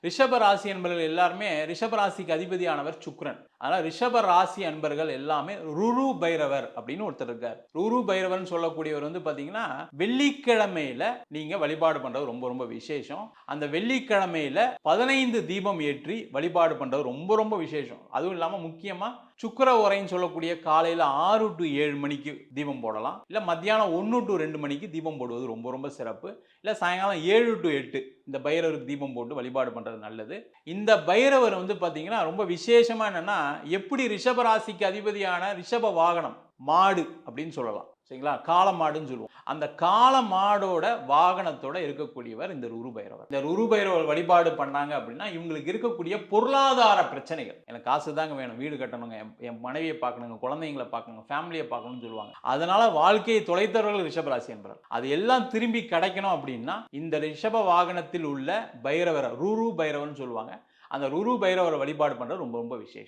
ரிஷப ராசி அன்பர்கள் எல்லாருமே ரிஷப ராசிக்கு அதிபதியானவர் சுக்கிரன். அதனால ரிஷப ராசி அன்பர்கள் எல்லாமே ருரு பைரவர் அப்படின்னு ஒருத்தர் இருக்கார். ருரு பைரவர்னு சொல்லக்கூடியவர் பாத்தீங்கன்னா வெள்ளிக்கிழமையில நீங்க வழிபாடு பண்றது ரொம்ப ரொம்ப விசேஷம். அந்த வெள்ளிக்கிழமையில 15 தீபம் ஏற்றி வழிபாடு பண்றது ரொம்ப ரொம்ப விசேஷம். அதுவும் இல்லாம முக்கியமா சுக்கிர உரைன்னு சொல்லக்கூடிய காலையில 6 to 7 மணிக்கு தீபம் போடலாம். இல்ல மத்தியானம் 1 to 2 மணிக்கு தீபம் போடுவது ரொம்ப ரொம்ப சிறப்பு. இல்ல சாயங்காலம் 7 to 8 இந்த பைரவருக்கு தீபம் போட்டு வழிபாடு பண்றது நல்லது. இந்த பைரவர் பாத்தீங்கன்னா ரொம்ப விசேஷமா என்னன்னா, எப்படி ரிஷப ராசிக்கு அதிபதியான ரிஷப வாகனம் மாடு அப்படின்னு சொல்லலாம். சரிங்களா? காள மாடுன்னு சொல்லுவோம். அந்த காள மாடோட வாகனத்தோட இருக்கக்கூடியவர் இந்த ருரு பைரவர். இந்த ருரு பைரவர் வழிபாடு பண்ணாங்க அப்படின்னா இவங்களுக்கு இருக்கக்கூடிய பொருளாதார பிரச்சனைகள், எனக்கு காசு தாங்க வேணும், வீடு கட்டணுங்க, என் மனைவியை பார்க்கணுங்க, குழந்தைங்களை பார்க்கணுங்க, ஃபேமிலியை பார்க்கணும்னு சொல்லுவாங்க. அதனால வாழ்க்கையை தொலைத்தவர்கள் ரிஷபராசி என்பவர். அது எல்லாம் திரும்பி கிடைக்கணும் அப்படின்னா இந்த ரிஷப வாகனத்தில் உள்ள பைரவரை ருரு பைரவர்னு சொல்லுவாங்க. அந்த ருரு பைரவரை வழிபாடு பண்றது ரொம்ப ரொம்ப விசேஷம்.